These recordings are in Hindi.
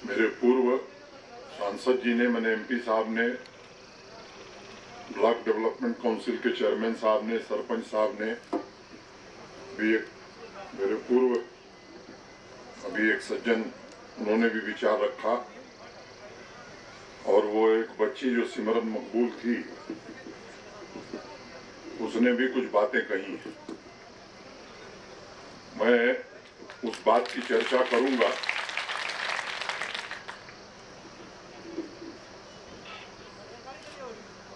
मेरे पूर्व सांसद जी ने, मैंने एमपी साहब ने, ब्लॉक डेवलपमेंट काउंसिल के चेयरमैन साहब ने, सरपंच साहब ने भी, एक मेरे पूर्व अभी एक सज्जन, उन्होंने भी विचार रखा, और वो एक बच्ची जो सिमरन मकबूल थी, उसने भी कुछ बातें कही हैं। मैं उस बात की चर्चा करूंगा।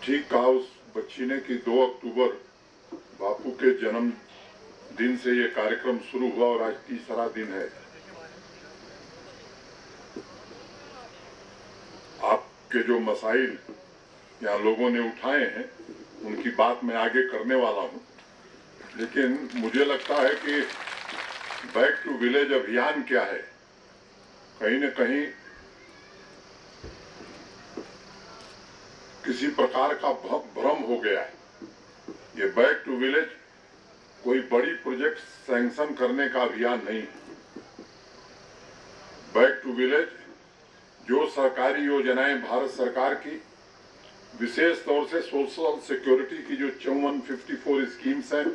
ठीक कहा उस बच्ची ने कि 2 अक्टूबर बापू के जन्म दिन से ये कार्यक्रम शुरू हुआ और आज तीसरा दिन है। आपके जो मसाइल यहाँ लोगों ने उठाए हैं, उनकी बात मैं आगे करने वाला हूँ, लेकिन मुझे लगता है कि बैक टू विलेज अभियान क्या है, कहीं न कहीं किसी प्रकार का भ्रम हो गया है। ये बैक टू विलेज कोई बड़ी प्रोजेक्ट सैंक्शन करने का अभियान नहीं। बैक टू विलेज जो सरकारी योजनाएं भारत सरकार की, विशेष तौर से सोशल सिक्योरिटी की जो 5454 स्कीम्स हैं,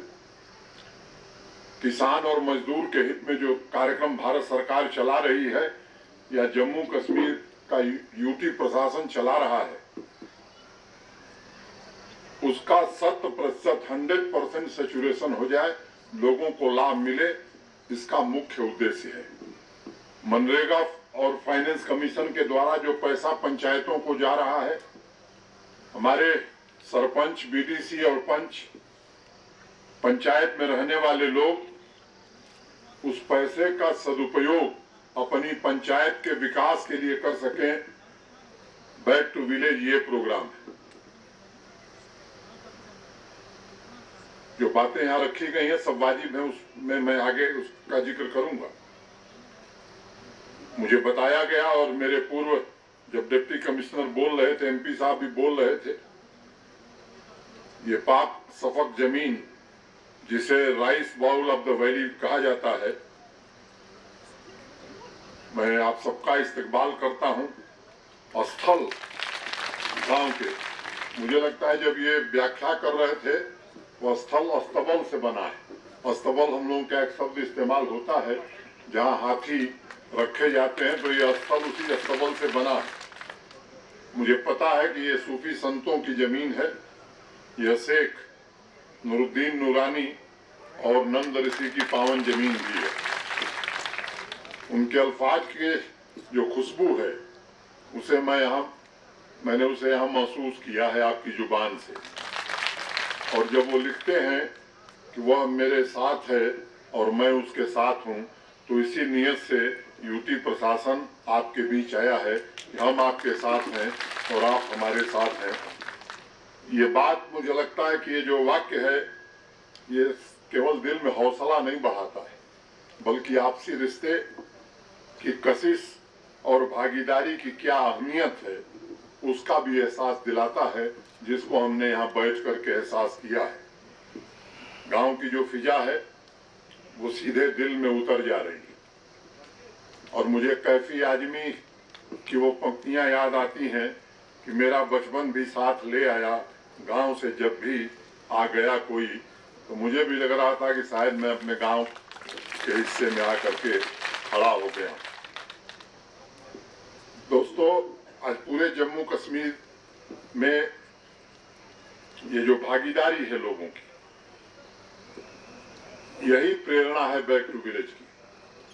किसान और मजदूर के हित में जो कार्यक्रम भारत सरकार चला रही है, या जम्मू कश्मीर का यूटी प्रशासन चला रहा है, उसका 100% सैचुरेशन हो जाए, लोगों को लाभ मिले, इसका मुख्य उद्देश्य है। मनरेगा और फाइनेंस कमीशन के द्वारा जो पैसा पंचायतों को जा रहा है, हमारे सरपंच, बीडीसी और पंच, पंचायत में रहने वाले लोग उस पैसे का सदुपयोग अपनी पंचायत के विकास के लिए कर सकें, बैक टू विलेज ये प्रोग्राम है। जो बातें यहां रखी गई हैं सब वाजिब है, उसमें मैं आगे उसका जिक्र करूंगा। मुझे बताया गया, और मेरे पूर्व जब डिप्टी कमिश्नर बोल रहे थे, एमपी साहब भी बोल रहे थे, ये पाक सफक जमीन जिसे rice bowl of the valley कहा जाता है, मैं आप सबका इस्तकबाल करता हूं। स्थल गांव के, मुझे लगता है जब ये व्याख्या कर रहे थे, वो स्थल अस्तबल से बना है। अस्तबल हम लोगों का एक शब्द इस्तेमाल होता है, जहां हाथी रखे जाते हैं, तो ये स्थल उसी अस्तबल से बना है। मुझे पता है कि ये सूफी संतों की जमीन है। यह शेख नूरुद्दीन नूरानी और नंद ऋषि की पावन जमीन भी है। उनके अल्फाज के जो खुशबू है, उसे मैंने उसे यहाँ महसूस किया है आपकी जुबान से। और जब वो लिखते हैं कि वह मेरे साथ है और मैं उसके साथ हूँ, तो इसी नियत से यूटी प्रशासन आपके बीच आया है कि हम आपके साथ हैं और आप हमारे साथ हैं। ये बात मुझे लगता है कि ये जो वाक्य है, ये केवल दिल में हौसला नहीं बढ़ाता है, बल्कि आपसी रिश्ते की कशिश और भागीदारी की क्या अहमियत है, उसका भी एहसास दिलाता है, जिसको हमने यहाँ बैठ करके एहसास किया है। गांव की जो फिजा है, वो सीधे दिल में उतर जा रही है। और मुझे कैफी आजमी की वो पंक्तियां याद आती हैं कि मेरा बचपन भी साथ ले आया, गांव से जब भी आ गया कोई। तो मुझे भी लग रहा था कि शायद मैं अपने गांव के हिस्से में आकर के खड़ा हो गया। दोस्तों, आज पूरे जम्मू कश्मीर में ये जो भागीदारी है लोगों की, यही प्रेरणा है बैक टू विलेज की।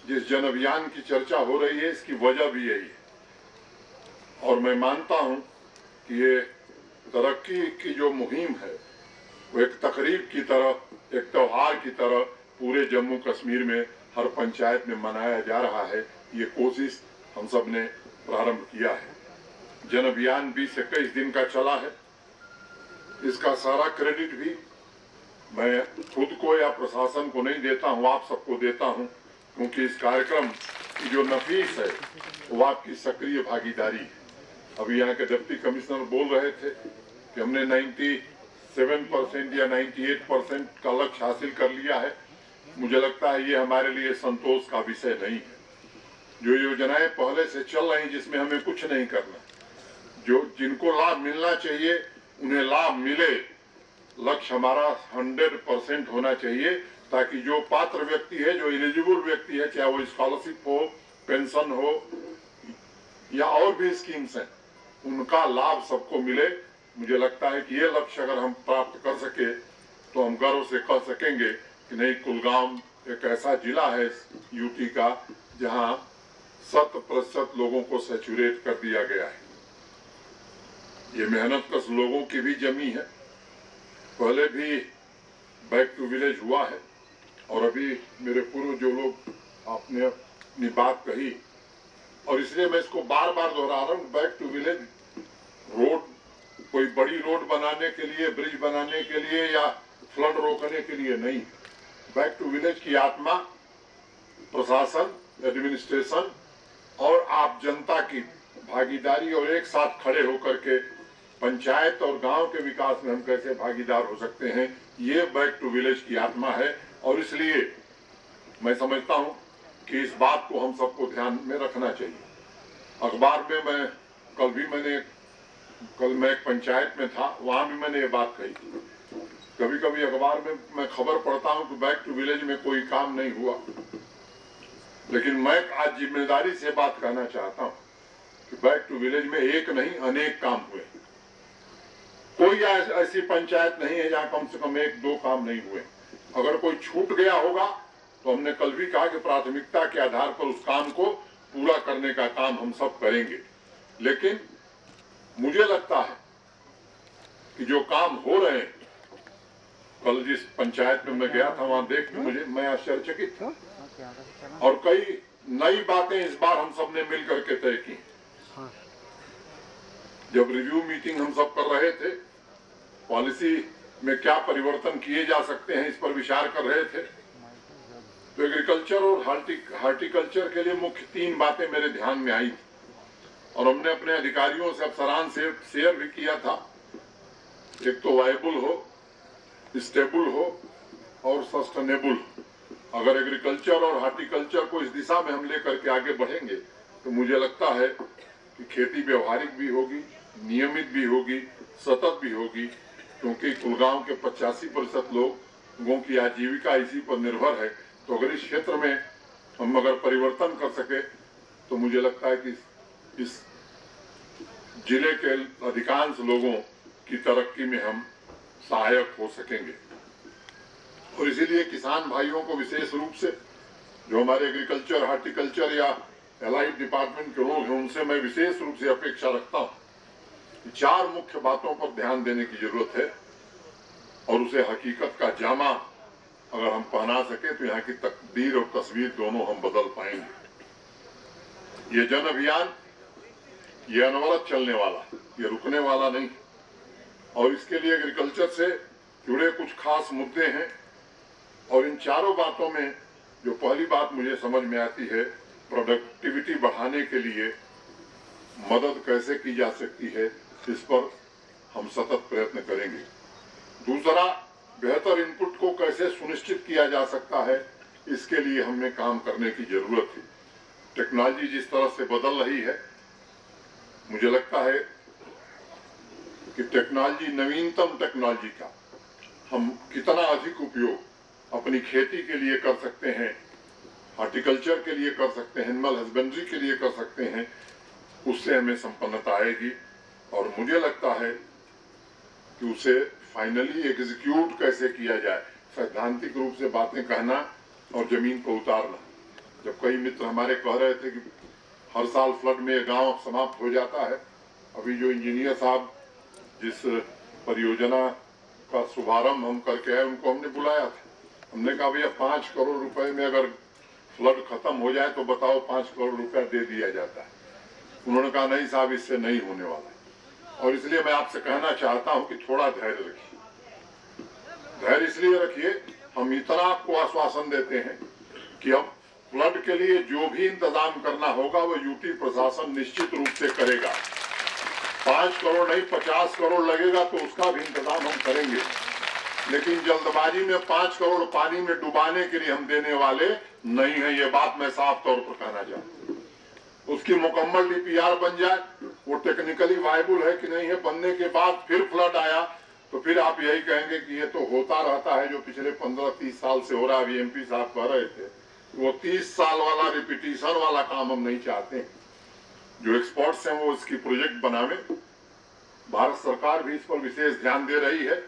जिस जन अभियान की चर्चा हो रही है, इसकी वजह भी यही है। और मैं मानता हूं कि ये तरक्की की जो मुहिम है, वो एक तकरीब की तरह, एक त्योहार की तरह पूरे जम्मू कश्मीर में हर पंचायत में मनाया जा रहा है। ये कोशिश हम सब ने प्रारंभ किया है। जन अभियान 20 से 21 दिन का चला है। इसका सारा क्रेडिट भी मैं खुद को या प्रशासन को नहीं देता हूं, आप सबको देता हूं, क्योंकि इस कार्यक्रम की जो नफीस है वो आपकी सक्रिय भागीदारी है। अभी यहाँ के डिप्टी कमिश्नर बोल रहे थे कि हमने 97% या 98% का लक्ष्य हासिल कर लिया है। मुझे लगता है ये हमारे लिए संतोष का विषय नहीं है। जो योजनाएं पहले से चल रही जिसमें हमें कुछ नहीं करना, जो जिनको लाभ मिलना चाहिए उन्हें लाभ मिले, लक्ष्य हमारा 100% होना चाहिए, ताकि जो पात्र व्यक्ति है, जो एलिजिबल व्यक्ति है, चाहे वो स्कॉलरशिप हो, पेंशन हो या और भी स्कीम्स हैं, उनका लाभ सबको मिले। मुझे लगता है कि ये लक्ष्य अगर हम प्राप्त कर सके तो हम गर्व से कह सकेंगे कि नहीं, कुलगाम एक ऐसा जिला है यूटी का जहां 100% लोगों को सैचुरेट कर दिया गया है। ये मेहनत कश लोगों की भी जमी है। पहले भी बैक टू विलेज हुआ है और अभी मेरे पूर्व जो लोग आपने अपनी बात कही, और इसलिए मैं इसको बार बार दोहरा रहा हूँ, बैक टू विलेज रोड कोई बड़ी रोड बनाने के लिए, ब्रिज बनाने के लिए या फ्लड रोकने के लिए नहीं। बैक टू विलेज की आत्मा प्रशासन, एडमिनिस्ट्रेशन और आप जनता की भागीदारी और एक साथ खड़े होकर के पंचायत और गांव के विकास में हम कैसे भागीदार हो सकते हैं, ये बैक टू विलेज की आत्मा है। और इसलिए मैं समझता हूं कि इस बात को हम सबको ध्यान में रखना चाहिए। अखबार में कल मैं एक पंचायत में था, वहां भी मैंने ये बात कही थी। कभी कभी अखबार में मैं खबर पढ़ता हूं कि बैक टू विलेज में कोई काम नहीं हुआ, लेकिन मैं आज जिम्मेदारी से बात कहना चाहता हूं कि बैक टू विलेज में एक नहीं अनेक काम हुए। कोई ऐसी पंचायत नहीं है जहां कम से कम 1-2 काम नहीं हुए। अगर कोई छूट गया होगा तो हमने कल भी कहा कि प्राथमिकता के आधार पर उस काम को पूरा करने का काम हम सब करेंगे। लेकिन मुझे लगता है कि जो काम हो रहे हैं, कल जिस पंचायत में मैं गया था वहां देख के मैं आश्चर्यचकित था, और कई नई बातें इस बार हम सब ने मिल करके तय की। जब रिव्यू मीटिंग हम सब कर रहे थे, पॉलिसी में क्या परिवर्तन किए जा सकते हैं इस पर विचार कर रहे थे, तो एग्रीकल्चर और हार्टिकल्चर के लिए मुख्य 3 बातें मेरे ध्यान में आई और हमने अपने अधिकारियों से, अफसरान से शेयर भी किया था। एक तो वायबल हो, स्टेबल हो और सस्टेनेबल। अगर एग्रीकल्चर और हार्टिकल्चर को इस दिशा में हम लेकर के आगे बढ़ेंगे तो मुझे लगता है कि खेती व्यवहारिक भी होगी, नियमित भी होगी, सतत भी होगी, क्योंकि कुलगांव के 85% लोगों की आजीविका इसी पर निर्भर है। तो अगर इस क्षेत्र में हम अगर परिवर्तन कर सके तो मुझे लगता है कि इस जिले के अधिकांश लोगों की तरक्की में हम सहायक हो सकेंगे। और इसीलिए किसान भाइयों को विशेष रूप से, जो हमारे एग्रीकल्चर, हार्टिकल्चर या एलाइड डिपार्टमेंट के लोग हैं, उनसे मैं विशेष रूप से अपेक्षा रखता हूं कि 4 मुख्य बातों पर ध्यान देने की जरूरत है और उसे हकीकत का जामा अगर हम पहना सके तो यहाँ की तकदीर और तस्वीर दोनों हम बदल पाएंगे। ये जन अभियान ये अनवरत चलने वाला, ये रुकने वाला नहीं, और इसके लिए एग्रीकल्चर से जुड़े कुछ खास मुद्दे हैं। और इन 4 बातों में जो पहली बात मुझे समझ में आती है, प्रोडक्टिविटी बढ़ाने के लिए मदद कैसे की जा सकती है, इस पर हम सतत प्रयत्न करेंगे। दूसरा, बेहतर इनपुट को कैसे सुनिश्चित किया जा सकता है, इसके लिए हमें काम करने की जरूरत है। टेक्नोलॉजी जिस तरह से बदल रही है, मुझे लगता है कि टेक्नोलॉजी, नवीनतम टेक्नोलॉजी का हम कितना अधिक उपयोग अपनी खेती के लिए कर सकते हैं, हार्टिकल्चर के लिए कर सकते हैं, एनिमल हस्बेंड्री के लिए कर सकते हैं, उससे हमें संपन्नता आएगी। और मुझे लगता है कि उसे फाइनली एग्जीक्यूट कैसे किया जाए, सैद्धांतिक रूप से बातें कहना और जमीन को उतारना। जब कई मित्र हमारे कह रहे थे कि हर साल फ्लड में गांव समाप्त हो जाता है, अभी जो इंजीनियर साहब जिस परियोजना का शुभारंभ हम करके आए, उनको हमने बुलाया था। हमने कहा भैया 5 करोड़ रुपए में अगर फ्लड खत्म हो जाए तो बताओ 5 करोड़ रुपया दे दिया जाता है। उन्होंने कहा नहीं साहब, इससे नहीं होने वाला है। और इसलिए मैं आपसे कहना चाहता हूं कि थोड़ा धैर्य रखिए। धैर्य इसलिए रखिए, हम इतना आपको आश्वासन देते हैं कि हम फ्लड के लिए जो भी इंतजाम करना होगा वो यूटी प्रशासन निश्चित रूप से करेगा। 5 करोड़ नहीं 50 करोड़ लगेगा तो उसका भी इंतजाम हम करेंगे, लेकिन जल्दबाजी में 5 करोड़ पानी में डुबाने के लिए हम देने वाले नहीं है। ये बात मैं साफ तौर पर कहना चाहता हूं। उसकी मुकम्मल डीपीआर बन जाए, वो टेक्निकली वायबल है कि नहीं है, बनने के बाद फिर फ्लड आया तो फिर आप यही कहेंगे कि ये तो होता रहता है जो पिछले 15-30 साल से हो रहा है। अभी एमपी साहब कह रहे थे वो 30 साल वाला रिपीटिशन वाला काम हम नहीं चाहते। जो एक्सपर्ट्स हैं वो इसकी प्रोजेक्ट बनावे। भारत सरकार भी इस पर विशेष ध्यान दे रही है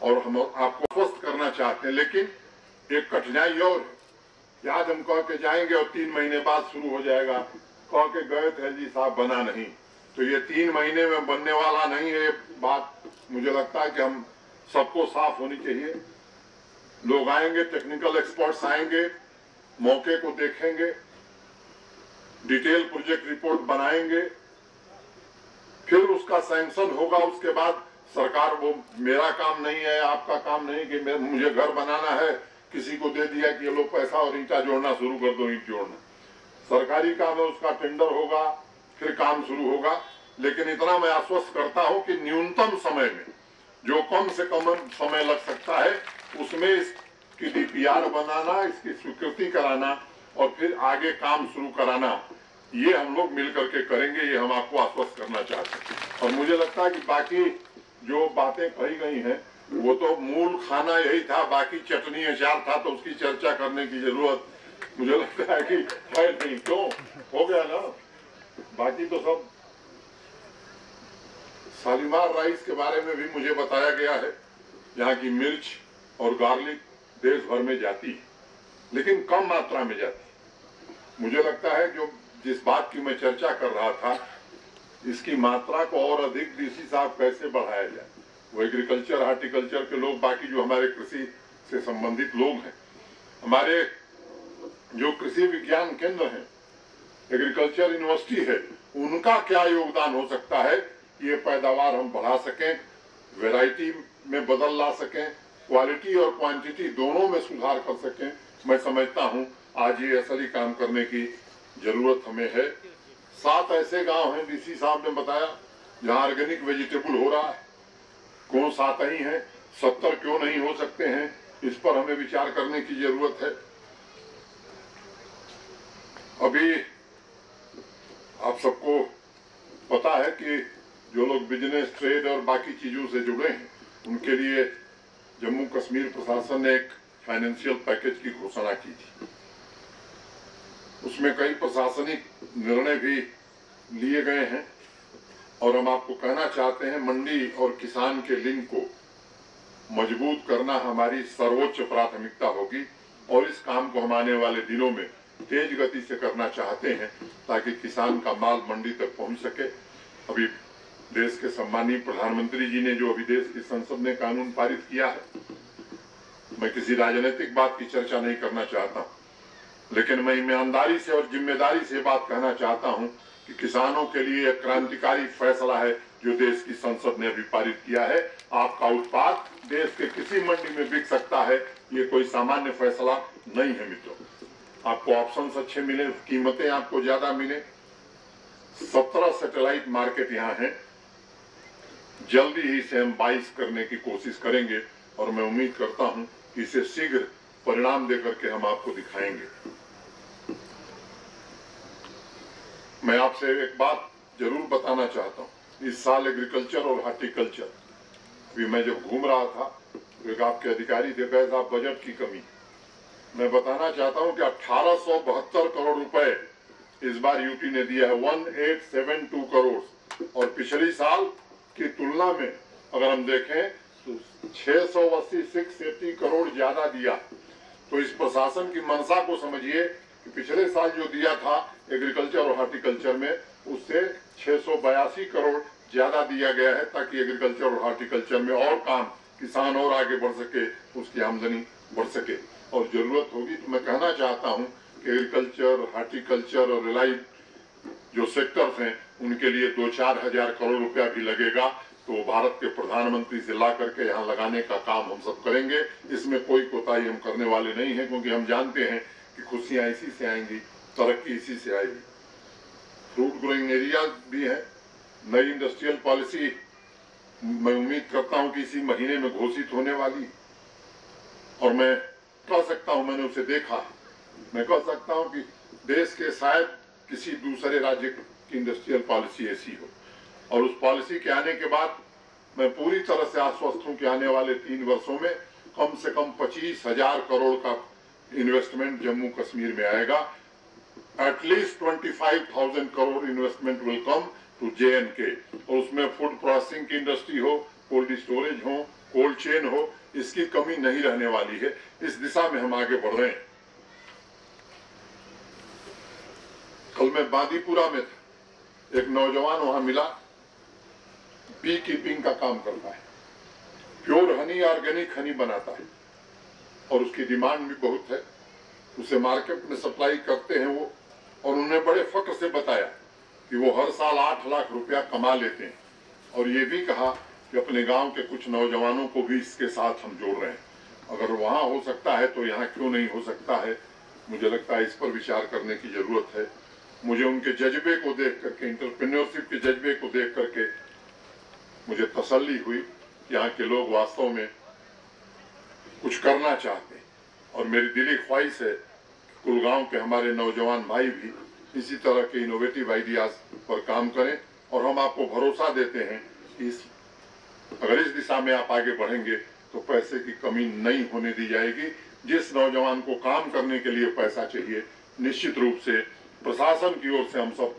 और हम आपको स्वस्थ करना चाहते हैं। लेकिन एक कठिनाई और है कि आज हम कह के जाएंगे और 3 महीने बाद शुरू हो जाएगा। कह के गए थे जी साहब, बना नहीं, तो ये 3 महीने में बनने वाला नहीं है। ये बात मुझे लगता है कि हम सबको साफ होनी चाहिए। लोग आएंगे, टेक्निकल एक्सपर्ट्स आएंगे, मौके को देखेंगे, डिटेल प्रोजेक्ट रिपोर्ट बनाएंगे, फिर उसका सैंक्शन होगा। उसके बाद सरकार, वो मेरा काम नहीं है, आपका काम नहीं कि मुझे घर बनाना है, किसी को दे दिया कि ये लो पैसा और ईंटा जोड़ना शुरू कर दो। ईंट जोड़ना सरकारी काम है, उसका टेंडर होगा, फिर काम शुरू होगा। लेकिन इतना मैं आश्वस्त करता हूं कि न्यूनतम समय में, जो कम से कम समय लग सकता है, उसमें इसकी डीपीआर बनाना, इसकी स्वीकृति कराना और फिर आगे काम शुरू कराना, ये हम लोग मिलकर के करेंगे। ये हम आपको आश्वस्त करना चाहते हैं। और मुझे लगता है कि बाकी जो बातें कही गई हैं वो तो मूल खाना यही था, बाकी चटनी अचार था, तो उसकी चर्चा करने की जरूरत मुझे लगता है कि है नहीं। क्यों हो गया ना, बाकी तो सब। शालीमार राइस के बारे में भी मुझे बताया गया है, यहाँ की मिर्च और गार्लिक देश भर में जाती है, लेकिन कम मात्रा में जाती है। मुझे लगता है जो जिस बात की मैं चर्चा कर रहा था, इसकी मात्रा को और अधिक डीसी साहब कैसे बढ़ाया जाए। वो एग्रीकल्चर, हार्टिकल्चर के लोग, बाकी जो हमारे कृषि से संबंधित लोग हैं, हमारे जो कृषि विज्ञान केंद्र हैं, एग्रीकल्चर यूनिवर्सिटी है, उनका क्या योगदान हो सकता है कि ये पैदावार हम बढ़ा सकें, वैरायटी में बदल ला सकें, क्वालिटी और क्वांटिटी दोनों में सुधार कर सकें। मैं समझता हूं आज ये असली काम करने की जरूरत हमें है। 7 ऐसे गांव हैं, डीसी साहब ने बताया, जहां ऑर्गेनिक वेजिटेबल हो रहा है। कौन 7 ही हैं, 70 क्यों नहीं हो सकते हैं, इस पर हमें विचार करने की जरूरत है। अभी आप सबको पता है कि जो लोग बिजनेस, ट्रेड और बाकी चीजों से जुड़े हैं, उनके लिए जम्मू कश्मीर प्रशासन ने एक फाइनेंशियल पैकेज की घोषणा की थी। उसमें कई प्रशासनिक निर्णय भी लिए गए हैं और हम आपको कहना चाहते हैं, मंडी और किसान के लिंक को मजबूत करना हमारी सर्वोच्च प्राथमिकता होगी और इस काम को हम आने वाले दिनों में तेज गति से करना चाहते हैं ताकि किसान का माल मंडी तक पहुंच सके। अभी देश के सम्मानीय प्रधानमंत्री जी ने जो अभी देश की संसद ने कानून पारित किया है, मैं किसी राजनीतिक बात की चर्चा नहीं करना चाहता, लेकिन मैं ईमानदारी से और जिम्मेदारी से बात कहना चाहता हूं कि किसानों के लिए एक क्रांतिकारी फैसला है जो देश की संसद ने अभी पारित किया है। आपका उत्पाद देश के किसी मंडी में बिक सकता है, ये कोई सामान्य फैसला नहीं है मित्रों। आपको ऑप्शंस अच्छे मिले, कीमतें आपको ज्यादा मिले। 17 सैटेलाइट मार्केट यहाँ हैं, जल्दी ही इसे हम 22 करने की कोशिश करेंगे और मैं उम्मीद करता हूं कि इसे शीघ्र परिणाम देकर के हम आपको दिखाएंगे। मैं आपसे एक बात जरूर बताना चाहता हूं, इस साल एग्रीकल्चर और हार्टिकल्चर, अभी मैं जब घूम रहा था तो एक आपके अधिकारी थे, कहे साहब बजट की कमी। मैं बताना चाहता हूं कि 1872 करोड़ रुपए इस बार यूटी ने दिया है, 1872 करोड़, और पिछली साल की तुलना में अगर हम देखें तो 680 करोड़ ज्यादा दिया। तो इस प्रशासन की मंशा को समझिए कि पिछले साल जो दिया था एग्रीकल्चर और हार्टिकल्चर में, उससे 682 करोड़ ज्यादा दिया गया है ताकि एग्रीकल्चर और हार्टिकल्चर में और काम, किसान और आगे बढ़ सके, उसकी आमदनी बढ़ सके। और जरूरत होगी तो मैं कहना चाहता हूं कि एग्रीकल्चर, हार्टिकल्चर और रिलाइड जो सेक्टर्स हैं, उनके लिए 2-4 हजार करोड़ रुपया भी लगेगा, तो भारत के प्रधानमंत्री से ला करके यहाँ लगाने का काम हम सब करेंगे। इसमें कोई कोताही हम करने वाले नहीं है, क्योंकि हम जानते हैं कि खुशियां इसी से आएंगी, तरक्की इसी से आएगी। फ्रूट ग्रोइंग एरिया भी है, नई इंडस्ट्रियल पॉलिसी मैं उम्मीद करता हूं कि इसी महीने में घोषित होने वाली, और मैं कह सकता हूं, मैंने उसे देखा, मैं कह सकता हूं कि देश के शायद किसी दूसरे राज्य की इंडस्ट्रियल पॉलिसी ऐसी हो। और उस पॉलिसी के आने के बाद मैं पूरी तरह से आश्वस्त हूं कि आने वाले 3 वर्षों में कम से कम 25,000 करोड़ का इन्वेस्टमेंट जम्मू कश्मीर में आएगा। At least 25,000 crore investment will come to J&K, और उसमें फूड प्रोसेसिंग की इंडस्ट्री हो, कोल्ड स्टोरेज हो, कोल्ड चेन हो, इसकी कमी नहीं रहने वाली है। इस दिशा में हम आगे बढ़ रहे हैं। कल मैं बांदीपुरा में था, एक नौजवान वहां मिला, बी कीपिंग का काम करता है, प्योर हनी, ऑर्गेनिक हनी बनाता है और उसकी डिमांड भी बहुत है। उसे मार्केट में सप्लाई करते हैं वो, और उन्होंने बड़े फख्र से बताया कि वो हर साल 8 लाख रुपया कमा लेते हैं। और ये भी कहा कि अपने गांव के कुछ नौजवानों को भी इसके साथ हम जोड़ रहे हैं। अगर वहां हो सकता है तो यहाँ क्यों नहीं हो सकता है? मुझे लगता है इस पर विचार करने की जरूरत है। मुझे उनके जज्बे को देख करके, एंटरप्रेन्योरशिप के जज्बे को देख करके मुझे तसल्ली हुई कि यहाँ के लोग वास्तव में कुछ करना चाहते हैं। और मेरी दिली ख्वाहिश है कि कुलगांव के हमारे नौजवान भाई भी इसी तरह के इनोवेटिव आइडियाज पर काम करें। और हम आपको भरोसा देते हैं कि अगर इस दिशा में आप आगे बढ़ेंगे तो पैसे की कमी नहीं होने दी जाएगी। जिस नौजवान को काम करने के लिए पैसा चाहिए, निश्चित रूप से प्रशासन की ओर से हम सब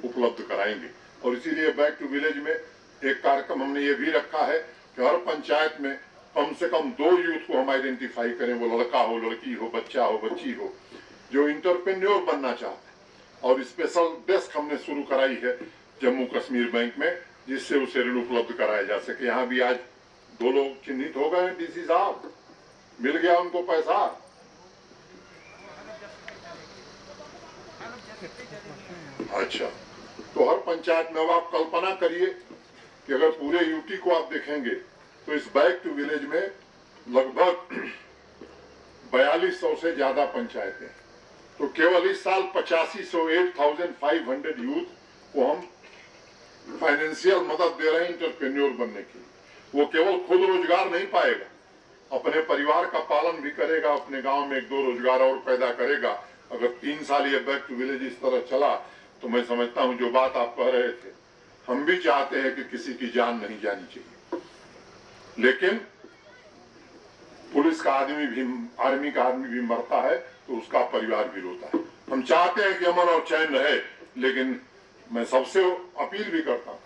उपलब्ध कराएंगे। और इसीलिए बैक टू विलेज में एक कार्यक्रम हमने ये भी रखा है कि हर पंचायत में कम से कम 2 यूथ को हम आइडेंटिफाई करें, वो लड़का हो, लड़की हो, बच्चा हो, बच्ची हो, जो इंटरप्रेन्योर बनना चाहते हैं। और स्पेशल डेस्क हमने शुरू कराई है जम्मू कश्मीर बैंक में, जिससे उसे ऋण उपलब्ध कराया जा सके। यहाँ भी आज 2 लोग चिन्हित हो गए, डीसी साहब, मिल गया उनको पैसा। अच्छा, तो हर पंचायत में अब आप कल्पना करिए कि अगर पूरे यूटी को आप देखेंगे तो इस बैक टू विलेज में लगभग 4200 से ज्यादा पंचायतें। तो केवल इस साल 8500 यूथ को हम फाइनेंशियल मदद दे रहे हैं इंटरप्रेन्योर बनने की। वो केवल खुद रोजगार नहीं पाएगा, अपने परिवार का पालन भी करेगा, अपने गांव में 1-2 रोजगार और पैदा करेगा। अगर 3 साल ये बैक टू विलेज इस तरह चला तो मैं समझता हूं जो बात आप कह रहे थे, हम भी चाहते हैं कि किसी की जान नहीं जानी चाहिए, लेकिन पुलिस का आदमी भी, आर्मी का आदमी भी मरता है तो उसका परिवार भी रोता है। हम चाहते हैं कि अमन और चैन रहे, लेकिन मैं सबसे अपील भी करता हूं,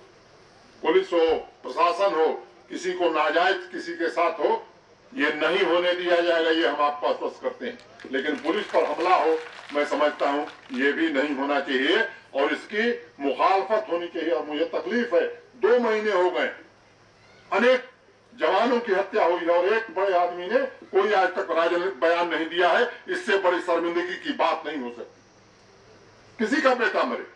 पुलिस हो, प्रशासन हो, किसी को नाजायज किसी के साथ हो, ये नहीं होने दिया जाएगा, ये हम आपको आश्वस्त करते हैं। लेकिन पुलिस पर हमला हो, मैं समझता हूं ये भी नहीं होना चाहिए और इसकी मुखालफत होनी चाहिए। और मुझे तकलीफ है, 2 महीने हो गए, अनेक जवानों की हत्या हुई है और एक बड़े आदमी ने कोई आज तक राजनीतिक बयान नहीं दिया है। इससे बड़ी शर्मिंदगी की बात नहीं हो सकती। किसी का बेटा मरे,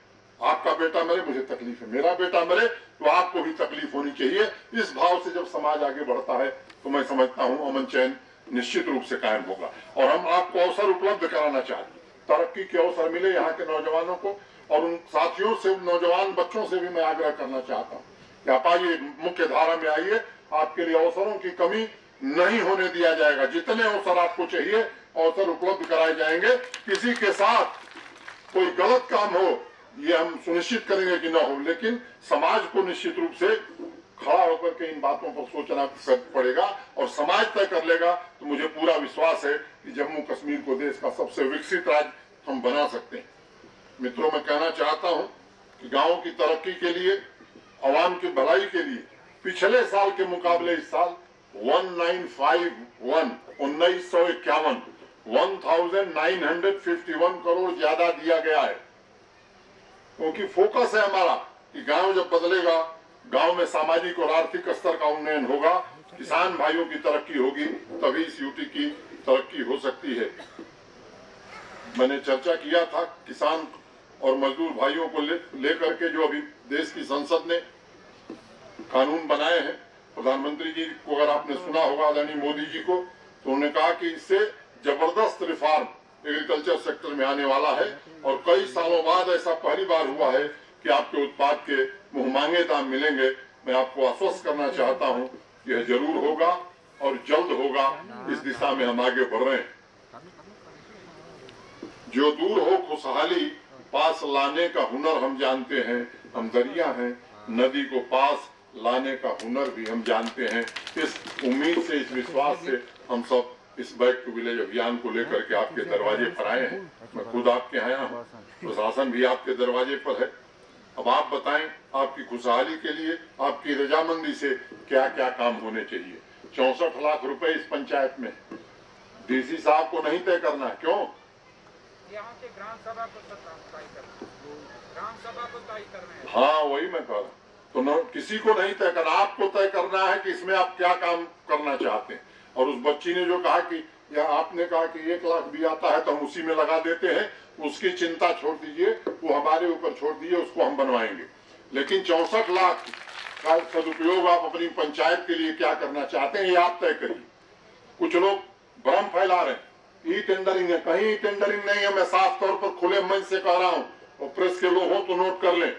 आपका बेटा मरे, मुझे तकलीफ है, मेरा बेटा मरे तो आपको भी तकलीफ होनी चाहिए। इस भाव से जब समाज आगे बढ़ता है तो मैं समझता हूं अमन चैन निश्चित रूप से कायम होगा। और हम आपको अवसर उपलब्ध कराना चाहते हैं, तरक्की के अवसर मिले यहाँ के नौजवानों को। और उन साथियों से, नौजवान बच्चों से भी मैं आग्रह करना चाहता हूँ कि आप आइए, मुख्य धारा में आइए, आपके लिए अवसरों की कमी नहीं होने दिया जाएगा। जितने अवसर आपको चाहिए अवसर उपलब्ध कराए जाएंगे। किसी के साथ कोई गलत काम हो ये हम सुनिश्चित करेंगे कि न हो, लेकिन समाज को निश्चित रूप से खड़ा होकर के इन बातों पर सोचना पड़ेगा और समाज तय कर लेगा। तो मुझे पूरा विश्वास है कि जम्मू कश्मीर को देश का सबसे विकसित राज्य हम बना सकते हैं। मित्रों, मैं कहना चाहता हूं कि गांव की तरक्की के लिए, आवाम की भलाई के लिए पिछले साल के मुकाबले इस साल 1951 करोड़ ज्यादा दिया गया है। क्योंकि फोकस है हमारा कि गांव जब बदलेगा, गांव में सामाजिक और आर्थिक स्तर का उन्नयन होगा, किसान भाइयों की तरक्की होगी, तभी इस यूटी की तरक्की हो सकती है। मैंने चर्चा किया था किसान और मजदूर भाइयों को लेकर के जो अभी देश की संसद ने कानून बनाए हैं। प्रधानमंत्री जी को अगर आपने सुना होगा, आदरणीय मोदी जी को, तो उन्होंने कहा कि इससे जबरदस्त रिफॉर्म एग्रीकल्चर सेक्टर में आने वाला है। और कई सालों बाद ऐसा पहली बार हुआ है कि आपके उत्पाद के मुंह मांगे दाम मिलेंगे। मैं आपको आश्वस्त करना चाहता हूं, यह जरूर होगा और जल्द होगा। इस दिशा में हम आगे बढ़ रहे हैं। जो दूर हो खुशहाली, पास पास लाने का हुनर हम जानते हैं, हम दरिया हैं, नदी को पास लाने का हुनर भी हम जानते हैं। इस उम्मीद से, इस विश्वास से हम सब इस बैक टू विलेज अभियान को लेकर के आपके दरवाजे पर आए हैं। मैं खुद आपके आया हूँ, प्रशासन भी आपके दरवाजे पर है। अब आप बताएं, आपकी खुशहाली के लिए, आपकी रजामंदी से क्या क्या काम होने चाहिए। 64 लाख रुपए इस पंचायत में डीसी साहब को नहीं तय करना है, क्यों? यहाँ के ग्राम सभा को तय करना, ग्राम सभा को तय करना है। हाँ, वही मैं कह रहा हूँ। तो न, किसी को नहीं तय करना, आपको तय करना है कि इसमें आप क्या काम करना चाहते हैं। और उस बच्ची ने जो कहा कि, या आपने कहा कि 1 लाख भी आता है तो हम उसी में लगा देते हैं, उसकी चिंता छोड़ दीजिए, वो हमारे ऊपर छोड़ दीजिए, उसको हम बनवाएंगे। लेकिन 64 लाख का सदुपयोग आप अपनी पंचायत के लिए क्या करना चाहते हैं, ये आप तय करिए। कुछ लोग भ्रम फैला रहे हैं, ई टेंडरिंग है, कहीं ई टेंडरिंग नहीं है। मैं साफ तौर पर खुले मन से कह रहा हूँ, और प्रेस के लोग हो तो नोट कर लें।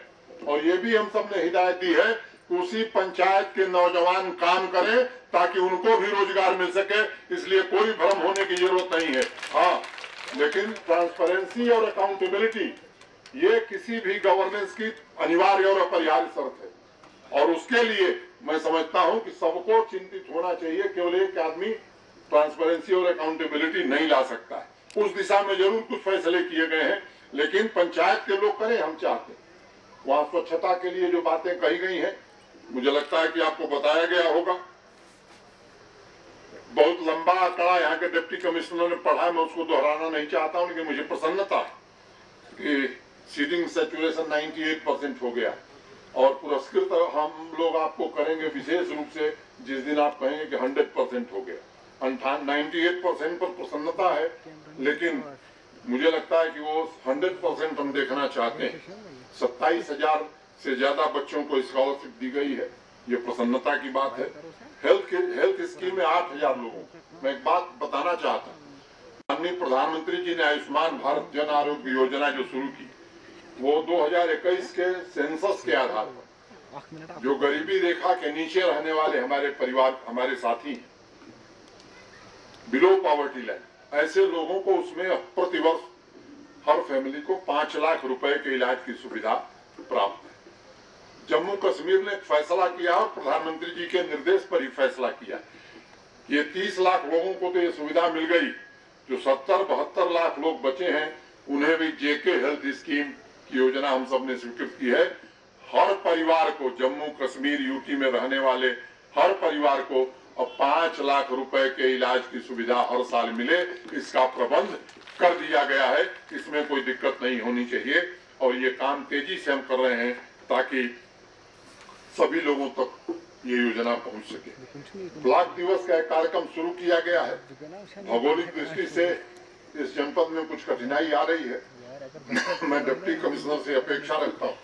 और ये भी हम सब ने हिदायत दी है कि उसी पंचायत के नौजवान काम करें ताकि उनको भी रोजगार मिल सके, इसलिए कोई भ्रम होने की जरूरत नहीं है। हाँ, लेकिन ट्रांसपेरेंसी और अकाउंटेबिलिटी ये किसी भी गवर्नेंस की अनिवार्य और अपरिहार्य शर्त है। और उसके लिए मैं समझता हूं कि सबको चिंतित होना चाहिए। केवल एक आदमी ट्रांसपेरेंसी और अकाउंटेबिलिटी नहीं ला सकता है। उस दिशा में जरूर कुछ फैसले किए गए हैं, लेकिन पंचायत के लोग करें, हम चाहते हैं। वहां स्वच्छता के लिए जो बातें कही गई हैं, मुझे लगता है कि आपको बताया गया होगा। बहुत लंबा आंकड़ा यहाँ के डिप्टी कमिश्नर ने पढ़ा, मैं उसको दोहराना नहीं चाहता हूँ, लेकिन मुझे प्रसन्नता है कि सीटिंग सैचुरेशन 98% हो गया। और पुरस्कृत हम लोग आपको करेंगे विशेष रूप से जिस दिन आप कहेंगे कि 100% हो गया। 98% पर प्रसन्नता है, लेकिन मुझे लगता है कि वो 100% हम देखना चाहते हैं। 27,000 से ज्यादा बच्चों को स्कॉलरशिप दी गई है, ये प्रसन्नता की बात है। हेल्थ स्कीम में 8,000 लोगों को मैं एक बात बताना चाहता हूँ। माननीय प्रधानमंत्री जी ने आयुष्मान भारत जन आरोग्य योजना जो शुरू की, वो 2021 के सेंसस के आधार पर जो गरीबी रेखा के नीचे रहने वाले हमारे परिवार, हमारे साथी हैं, बिलो पॉवर्टी लाइन, ऐसे लोगों को उसमें प्रतिवर्ष हर फैमिली को 5 लाख रुपए के इलाज की सुविधा प्राप्त है। जम्मू कश्मीर ने फैसला किया और प्रधानमंत्री जी के निर्देश पर ही फैसला किया। ये 30 लाख लोगों को तो ये सुविधा मिल गई। जो 70-72 लाख लोग बचे हैं, उन्हें भी जेके हेल्थ स्कीम की योजना हम सब ने स्वीकृत की है। हर परिवार को, जम्मू कश्मीर यूटी में रहने वाले हर परिवार को अब 5 लाख रुपए के इलाज की सुविधा हर साल मिले, इसका प्रबंध कर दिया गया है। इसमें कोई दिक्कत नहीं होनी चाहिए और ये काम तेजी से हम कर रहे हैं ताकि सभी लोगों तक ये योजना पहुंच सके। ब्लॉक दिवस का एक कार्यक्रम शुरू किया गया है। भौगोलिक दृष्टि से इस जनपद में कुछ कठिनाई आ रही है। मैं डिप्टी कमिश्नर से अपेक्षा रखता हूँ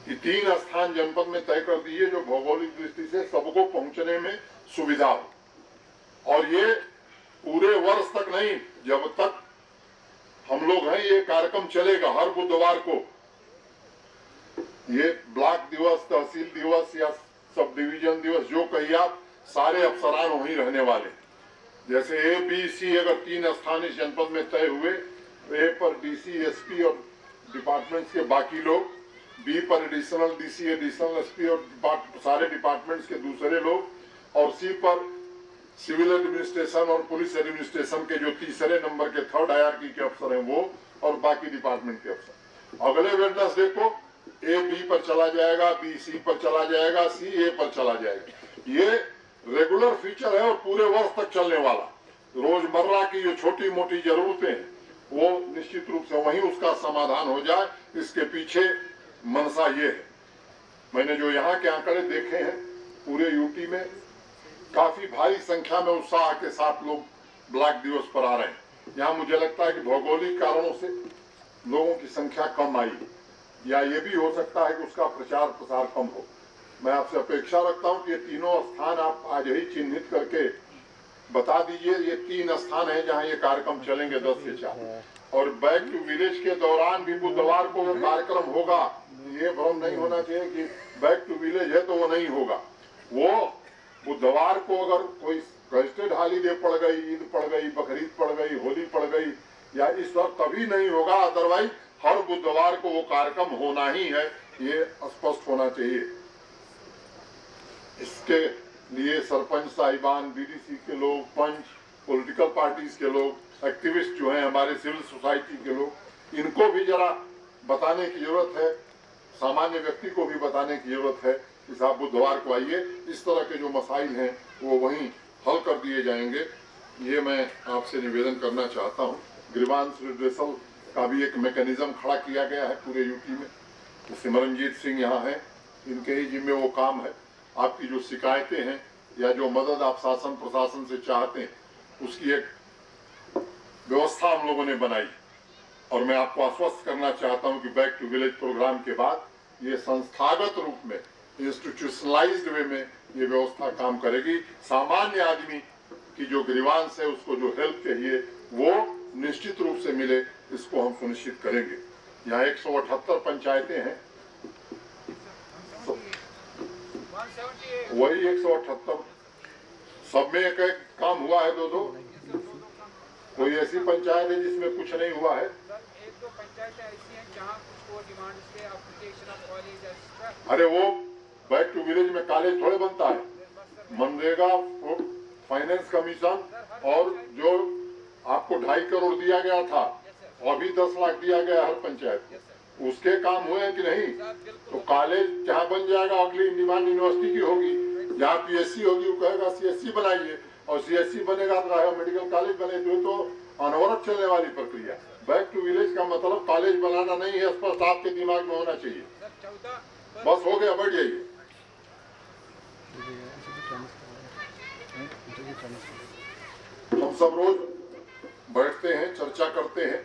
कि 3 स्थान जनपद में तय कर दिए जो भौगोलिक दृष्टि से सबको पहुंचने में सुविधा हो। और ये पूरे वर्ष तक नहीं, जब तक हम लोग हैं ये कार्यक्रम चलेगा। हर बुधवार को ये ब्लॉक दिवस, तहसील दिवस या सब डिवीजन दिवस जो कहिए आप, सारे अफसरान वहीं रहने वाले। जैसे ए, बी, सी अगर 3 स्थान इस जनपद में तय हुए, ए पर डीसी, एसपी और डिपार्टमेंट्स के बाकी लोग, बी पर एडिशनल डीसी, एडिशनल एसपी और सारे डिपार्टमेंट्स के दूसरे लोग, और सी पर सिविल एडमिनिस्ट्रेशन और पुलिस एडमिनिस्ट्रेशन के जो तीसरे नंबर के थर्ड हायरार्की के अफसर हैं वो, और बाकी डिपार्टमेंट के अफसर। अगले वेडनेसडे को ए बी पर चला जाएगा, बी सी पर चला जाएगा, सी ए पर चला जाएगा। ये रेगुलर फीचर है और पूरे वर्ष तक चलने वाला। रोजमर्रा की जो छोटी मोटी जरूरतें हैं वो निश्चित रूप से वहीं उसका समाधान हो जाए, इसके पीछे मनसा ये है। मैंने जो यहाँ के आंकड़े देखे हैं, पूरे यूटी में काफी भारी संख्या में उत्साह के साथ लोग ब्लॉक दिवस पर आ रहे हैं। यहाँ मुझे लगता है कि भौगोलिक कारणों से लोगों की संख्या कम आई, या ये भी हो सकता है कि उसका प्रचार प्रसार कम हो। मैं आपसे अपेक्षा रखता हूं कि ये तीनों स्थान आप आज ही चिन्हित करके बता दीजिए। ये 3 स्थान है जहां ये कार्यक्रम चलेंगे 10 से 4। और बैक टू विलेज के दौरान भी बुधवार को वो कार्यक्रम होगा। ये भ्रम नहीं होना चाहिए कि बैक टू विलेज है तो वो नहीं होगा। वो बुधवार को अगर कोई गजटेड हॉलीडे पड़ गई, ईद पड़ गई, बकरीद पड़ गई, होली पड़ गई, या इस वक्त तभी नहीं होगा। अदरवाइज हर बुधवार को वो कार्यक्रम होना ही है, ये स्पष्ट होना चाहिए। इसके लिए सरपंच साहिबान, बीडीसी के लोग, पंच, पॉलिटिकल पार्टीज के लोग, एक्टिविस्ट जो हैं, हमारे सिविल सोसाइटी के लोग, इनको भी जरा बताने की जरूरत है, सामान्य व्यक्ति को भी बताने की जरूरत है कि साहब बुधवार को आइए, इस तरह के जो मसाइल हैं वो वहीं हल कर दिए जाएंगे। ये मैं आपसे निवेदन करना चाहता हूँ। ग्रीवांस रिड्रेसल का भी एक मैकेनिज्म खड़ा किया गया है पूरे यूपी में। तो सिमरनजीत सिंह यहाँ हैं, इनके ही जिम्मे वो काम है। आपकी जो शिकायतें हैं या जो मदद आप शासन प्रशासन से चाहते हैं, उसकी एक व्यवस्था हम लोगों ने बनाई और मैं आपको आश्वस्त करना चाहता हूं कि बैक टू विलेज प्रोग्राम के बाद ये संस्थागत रूप में, इंस्टीट्यूशनलाइज्ड वे में ये व्यवस्था काम करेगी। सामान्य आदमी की जो ग्रीवांस है, उसको जो हेल्प चाहिए वो निश्चित रूप से मिले, इसको हम सुनिश्चित करेंगे। यहाँ 178 पंचायतें हैं, वही 178 सब में एक काम हुआ है, दो कोई ऐसी पंचायत है जिसमें कुछ नहीं हुआ है? एक दो पंचायतें ऐसी हैं जहां कुछ और डिमांड्स पे एप्लीकेशन ऑफ कॉलेज। अरे वो बैक टू विलेज में कॉलेज थोड़े बनता है, मनरेगा, फाइनेंस कमीशन और जो आपको 2.5 करोड़ दिया गया था और भी 10 लाख दिया गया हर पंचायत, उसके काम हुए हैं कि नहीं? तो कॉलेज जहाँ बन जाएगा, अगली डिमांड यूनिवर्सिटी की होगी, जहाँ पीएससी होगी वो कहेगा सीएससी बनाइए, और सीएससी बनेगा तो मेडिकल कॉलेज बने। तो अनवरत चलने वाली प्रक्रिया। बैक टू विलेज का मतलब कॉलेज बनाना नहीं है, स्पष्ट आपके दिमाग में होना चाहिए। बस हो गया, बढ़ जाइए। हम सब रोज बैठते हैं, चर्चा करते हैं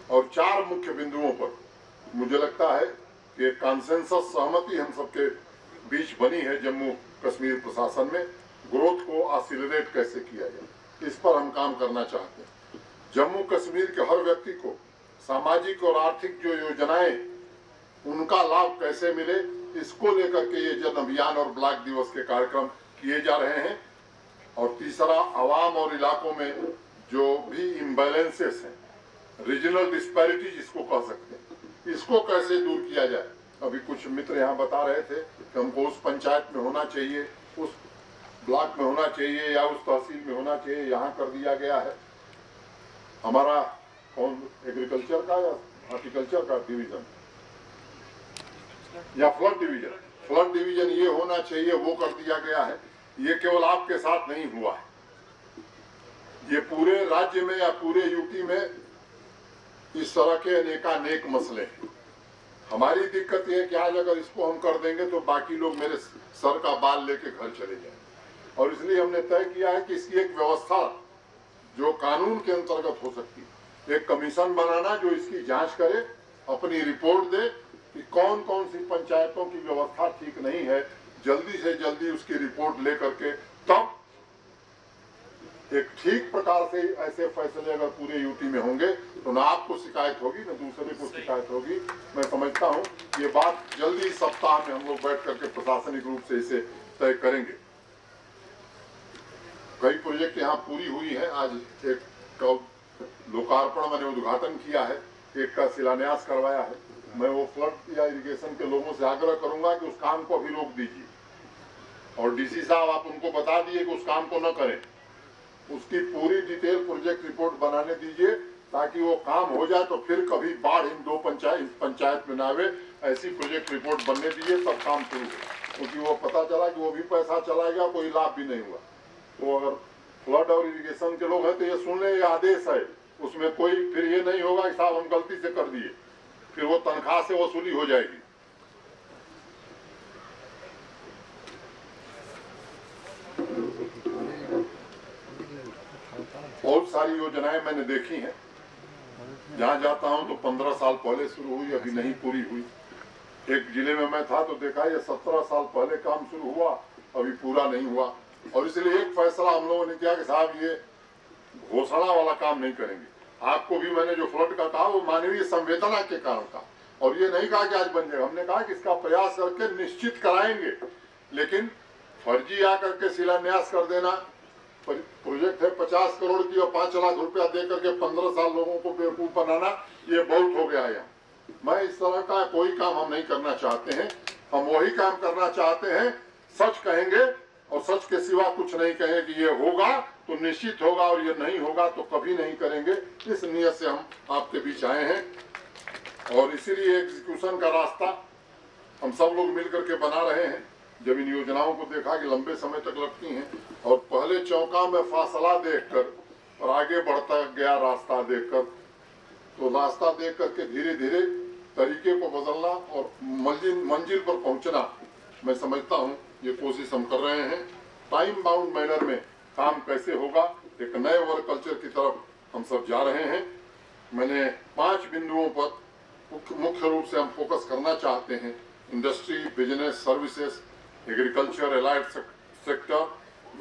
और 4 मुख्य बिंदुओं पर मुझे लगता है कि कॉन्सेंसस सहमति हम सबके बीच बनी है। जम्मू कश्मीर प्रशासन में ग्रोथ को एक्सीलरेट कैसे किया जाए, इस पर हम काम करना चाहते हैं। जम्मू कश्मीर के हर व्यक्ति को सामाजिक और आर्थिक जो योजनाएं, उनका लाभ कैसे मिले, इसको लेकर के ये जन अभियान और ब्लॉक दिवस के कार्यक्रम किए जा रहे हैं। और तीसरा, आवाम और इलाकों में जो भी इम्बैलेंसेस हैं, रीजनल डिस्पैरिटी जिसको कह सकते हैं, इसको कैसे दूर किया जाए। अभी कुछ मित्र यहाँ बता रहे थे कि हमको उस पंचायत में होना चाहिए, उस ब्लॉक में होना चाहिए या उस तहसील में होना चाहिए। यहाँ कर दिया गया है हमारा कौन, एग्रीकल्चर का या हॉर्टिकल्चर का डिवीजन या फ्लड डिवीजन ये होना चाहिए, वो कर दिया गया है। ये केवल आपके साथ नहीं हुआ है, ये पूरे राज्य में या पूरे यूपी में इस तरह के अनेकानेक मसले हैं। हमारी दिक्कत ये है कि आज अगर इसको हम कर देंगे तो बाकी लोग मेरे सर का बाल लेके घर चले जाएंगे, और इसलिए हमने तय किया है कि इसकी एक व्यवस्था जो कानून के अंतर्गत हो सकती है, एक कमीशन बनाना जो इसकी जांच करे, अपनी रिपोर्ट दे कि कौन कौन सी पंचायतों की व्यवस्था ठीक नहीं है, जल्दी से जल्दी उसकी रिपोर्ट लेकर के तब एक ठीक प्रकार से ऐसे फैसले अगर पूरे यूपी में होंगे तो ना आपको शिकायत होगी न दूसरे को शिकायत होगी। मैं समझता हूँ ये बात जल्दी सप्ताह में हम लोग बैठ करके प्रशासनिक रूप से इसे तय करेंगे। कई प्रोजेक्ट यहाँ पूरी हुई है। आज एक का लोकार्पण मैंने उद्घाटन किया है, एक का शिलान्यास करवाया है। मैं वो फ्लड या इरिगेशन के लोगों से आग्रह करूंगा कि उस काम को अभी रोक दीजिए, और डीसी साहब आप उनको बता दिए कि उस काम को न करें, उसकी पूरी डिटेल प्रोजेक्ट रिपोर्ट बनाने दीजिए ताकि वो काम हो जाए। तो फिर कभी बाढ़ इन 2 पंचायत में ना आवे, ऐसी प्रोजेक्ट रिपोर्ट बनने दीजिए, तब काम शुरू हो। क्योंकि वो पता चला कि वो भी पैसा चला गया, कोई लाभ भी नहीं हुआ। तो अगर फ्लड और इरिगेशन के लोग हैं तो ये सुन ले, ये आदेश है, उसमें कोई फिर ये नहीं होगा कि साहब हम गलती से कर दिए, फिर वो तनख्वाह से वसूली हो जाएगी। बहुत सारी योजनाएं मैंने देखी हैं, जहाँ जाता हूँ तो 15 साल पहले शुरू हुई, अभी नहीं पूरी हुई। एक जिले में मैं था तो देखा ये 17 साल पहले काम शुरू हुआ, अभी पूरा नहीं हुआ। और इसलिए एक फैसला हम लोगों ने किया कि साहब ये घोषणा वाला काम नहीं करेंगे। आपको भी मैंने जो फ्लड का कहा वो मानवीय संवेदना के कारण का, और ये नहीं कहा कि आज बन जाएगा। हमने कहा कि इसका प्रयास करके निश्चित कराएंगे, लेकिन फर्जी आकर के शिलान्यास कर देना, प्रोजेक्ट है 50 करोड़ की और 5 लाख रुपया दे करके 15 साल लोगों को बेवकूफ बनाना, ये बहुत हो गया यहाँ। मैं इस तरह का कोई काम हम नहीं करना चाहते हैं। हम वही काम करना चाहते हैं, सच कहेंगे और सच के सिवा कुछ नहीं कहेंगे कि ये होगा तो निश्चित होगा और ये नहीं होगा तो कभी नहीं करेंगे। इस नियत से हम आपके बीच आए हैं और इसीलिए एग्जीक्यूशन का रास्ता हम सब लोग मिलकर के बना रहे हैं। जब इन योजनाओं को देखा कि लंबे समय तक लगती हैं और पहले चौका में फासला देखकर और आगे बढ़ता गया रास्ता देखकर, तो रास्ता देख करके धीरे धीरे तरीके को बदलना और मंजिल पर पहुंचना, मैं समझता हूं ये कोशिश हम कर रहे हैं। टाइम बाउंड मैनर में काम कैसे होगा, एक नए वर्क कल्चर की तरफ हम सब जा रहे हैं। मैंने 5 बिंदुओं पर मुख्य रूप से हम फोकस करना चाहते हैं। Industry, business, services, agriculture, allied sector,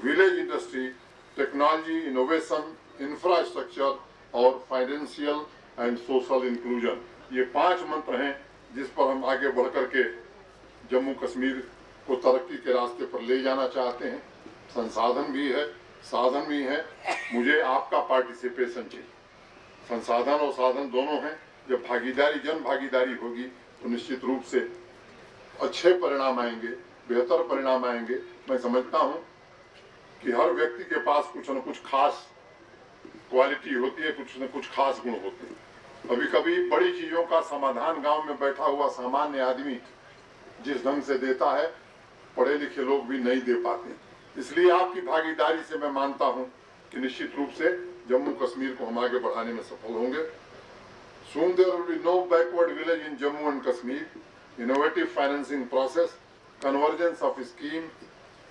village industry, technology, innovation, infrastructure और फाइनेंशियल एंड सोशल इंक्लूजन। ये 5 मंत्र हैं जिस पर हम आगे बढ़ करके जम्मू कश्मीर को तरक्की के रास्ते पर ले जाना चाहते हैं। संसाधन भी है, साधन भी है। मुझे आपका पार्टिसिपेशन चाहिए। संसाधन और साधन दोनों हैं। जब भागीदारी, जन भागीदारी होगी तो निश्चित रूप से अच्छे परिणाम आएंगे, बेहतर परिणाम आएंगे। मैं समझता हूं कि हर व्यक्ति के पास कुछ न कुछ खास क्वालिटी होती है, कुछ न कुछ खास गुण होते हैं। कभी कभी बड़ी चीजों का समाधान गांव में बैठा हुआ सामान्य आदमी जिस ढंग से देता है, पढ़े लिखे लोग भी नहीं दे पाते। इसलिए आपकी भागीदारी से मैं मानता हूं कि निश्चित रूप से जम्मू कश्मीर को हम आगे बढ़ाने में सफल होंगे। Soon there will be no backward village in Jammu and Kashmir. Innovative financing process, convergence of schemes,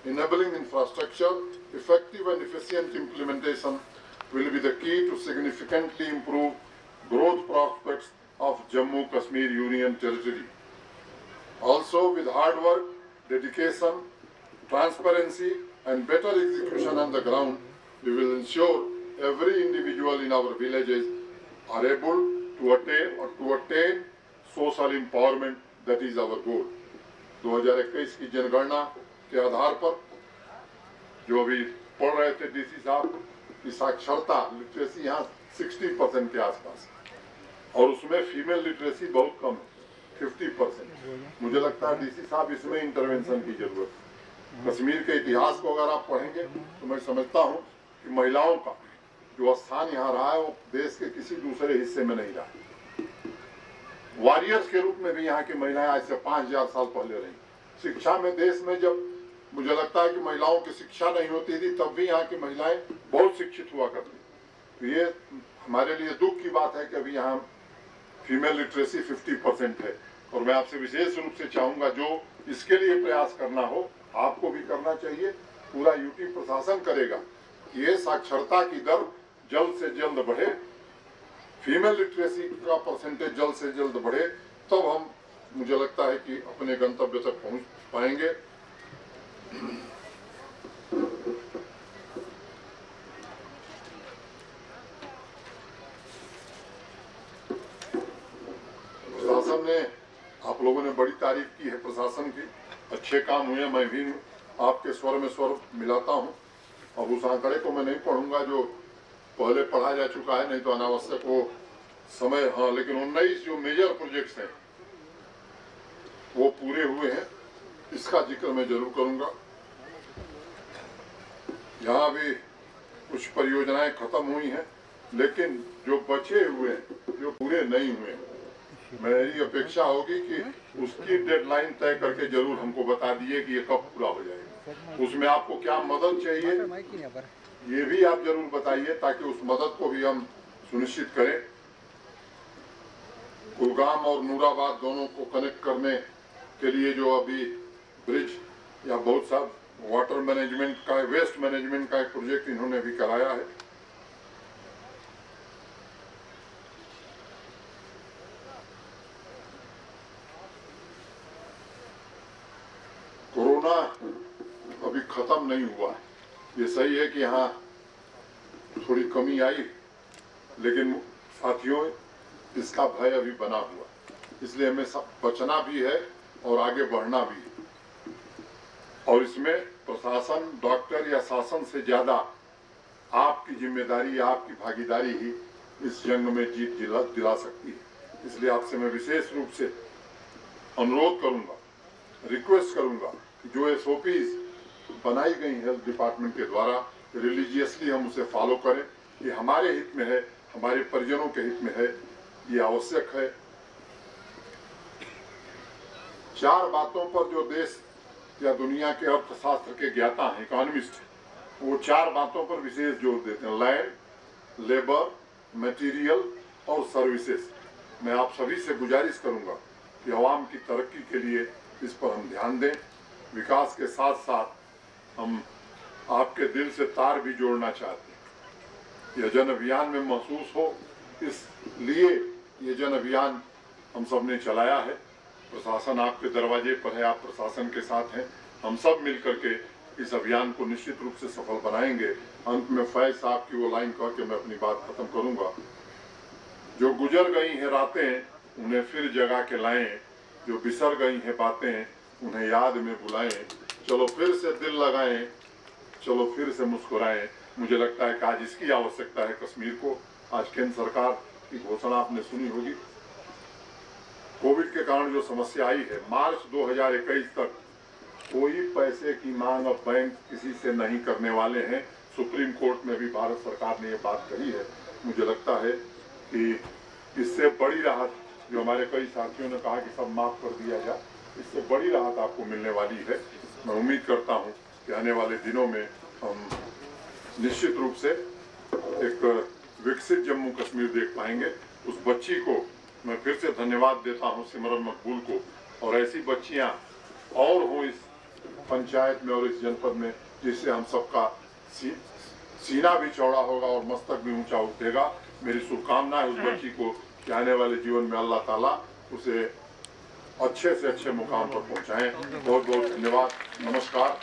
enabling infrastructure, effective and efficient implementation will be the key to significantly improve growth prospects of Jammu Kashmir Union Territory. Also, with hard work, dedication, transparency and better execution on the ground, we will ensure every individual in our villages are able to attain social empowerment. That is our goal. 2021 की जनगणना के आधार पर जो अभी पढ़ रहे थे डीसी साहब की साक्षरता लिटरेसी यहाँ 60% के आसपास, और उसमें फीमेल लिटरेसी बहुत कम है, 50%। मुझे लगता है डीसी साहब इसमें इंटरवेंशन की जरूरत है। कश्मीर के इतिहास को अगर आप पढ़ेंगे तो मैं समझता हूँ कि महिलाओं का जो स्थान यहाँ रहा है वो देश के किसी दूसरे हिस्से में नहीं रहा। वॉरियर्स के रूप में भी यहाँ की महिलाएं आज से 5000 साल पहले रही। शिक्षा में देश में जब मुझे लगता है कि महिलाओं की शिक्षा नहीं होती थी, तब भी यहाँ की महिलाएं बहुत शिक्षित हुआ करती। तो ये हमारे लिए दुख की बात है कि अभी यहाँ फीमेल लिटरेसी 50% है। और मैं आपसे विशेष रूप से चाहूंगा, जो इसके लिए प्रयास करना हो आपको भी करना चाहिए। पूरा यूटी प्रशासन करेगा कि ये साक्षरता की दर जल्द से जल्द बढ़े, फीमेल लिटरेसी का परसेंटेज जल्द से जल्द बढ़े, तब हम मुझे लगता है कि अपने गंतव्य तक पहुंच पाएंगे। प्रशासन ने, आप लोगों ने बड़ी तारीफ की है प्रशासन की, अच्छे काम हुए। मैं भी आपके स्वर में स्वर मिलाता हूं। अब उस आंकड़े को मैं नहीं पढ़ूंगा जो पहले पढ़ा जा चुका है, नहीं तो अनावश्यक वो समय। हाँ, लेकिन 19 जो मेजर प्रोजेक्ट्स हैं वो पूरे हुए हैं, इसका जिक्र मैं जरूर करूंगा। यहाँ भी कुछ परियोजनाएं खत्म हुई हैं, लेकिन जो बचे हुए हैं, जो पूरे नहीं हुए, मेरी अपेक्षा होगी कि उसकी डेडलाइन तय करके जरूर हमको बता दिए कि ये कब पूरा हो जाएगा। उसमें आपको क्या मदद चाहिए ये भी आप जरूर बताइए, ताकि उस मदद को भी हम सुनिश्चित करें। कुलगाम और नूराबाद दोनों को कनेक्ट करने के लिए जो अभी ब्रिज या बहुत सा वाटर मैनेजमेंट का, वेस्ट मैनेजमेंट का एक प्रोजेक्ट इन्होंने भी कराया है। कोरोना अभी खत्म नहीं हुआ है। ये सही है कि यहाँ थोड़ी कमी आई, लेकिन साथियों इसका भय अभी बना हुआ, इसलिए हमें बचना भी है और आगे बढ़ना भी है। और इसमें प्रशासन, डॉक्टर या शासन से ज्यादा आपकी जिम्मेदारी, आपकी भागीदारी ही इस जंग में जीत दिला सकती है। इसलिए आपसे मैं विशेष रूप से अनुरोध करूंगा, रिक्वेस्ट करूंगा कि जो SOPs बनाई गई हेल्थ डिपार्टमेंट के द्वारा रिलीजियसली हम उसे फॉलो करें। ये हमारे हित में है, हमारे परिजनों के हित में है, ये आवश्यक है। 4 बातों पर जो देश या दुनिया के अर्थशास्त्र के ज्ञाता हैं, इकोनॉमिस्ट, वो 4 बातों पर विशेष जोर देते हैं: लैंड, लेबर, मटेरियल और सर्विसेज। मैं आप सभी से गुजारिश करूंगा कि अवाम की तरक्की के लिए इस पर हम ध्यान दें। विकास के साथ साथ हम आपके दिल से तार भी जोड़ना चाहते हैं। यह जन अभियान में महसूस हो, इसलिए ये जन अभियान हम सब ने चलाया है। प्रशासन आपके दरवाजे पर है, आप प्रशासन के साथ हैं। हम सब मिलकर के इस अभियान को निश्चित रूप से सफल बनाएंगे। अंत में फैज साहब की वो लाइन कह के मैं अपनी बात खत्म करूंगा: जो गुजर गई हैं रातें उन्हें फिर जगा के लाएं, जो बिसर गई हैं बातें उन्हें याद में बुलाएं, चलो फिर से दिल लगाएं, चलो फिर से मुस्कुराएं। मुझे लगता है कि आज इसकी आवश्यकता है कश्मीर को। आज केंद्र सरकार की घोषणा आपने सुनी होगी। कोविड के कारण जो समस्या आई है, मार्च 2021 तक कोई पैसे की मांग अब बैंक किसी से नहीं करने वाले हैं। सुप्रीम कोर्ट में भी भारत सरकार ने ये बात कही है। मुझे लगता है कि इससे बड़ी राहत, जो हमारे कई साथियों ने कहा कि सब माफ कर दिया जाए, इससे बड़ी राहत आपको मिलने वाली है। मैं उम्मीद करता हूं कि आने वाले दिनों में हम निश्चित रूप से एक विकसित जम्मू कश्मीर देख पाएंगे। उस बच्ची को मैं फिर से धन्यवाद देता हूं, सिमरन मकबूल को, और ऐसी बच्चियां और हों इस पंचायत में और इस जनपद में, जिससे हम सबका सीना भी चौड़ा होगा और मस्तक भी ऊंचा उठेगा। मेरी शुभकामना है उस बच्ची को कि आने वाले जीवन में अल्लाह ताला उसे अच्छे से अच्छे मुकाम पर पहुंचाएं। बहुत बहुत धन्यवाद। नमस्कार।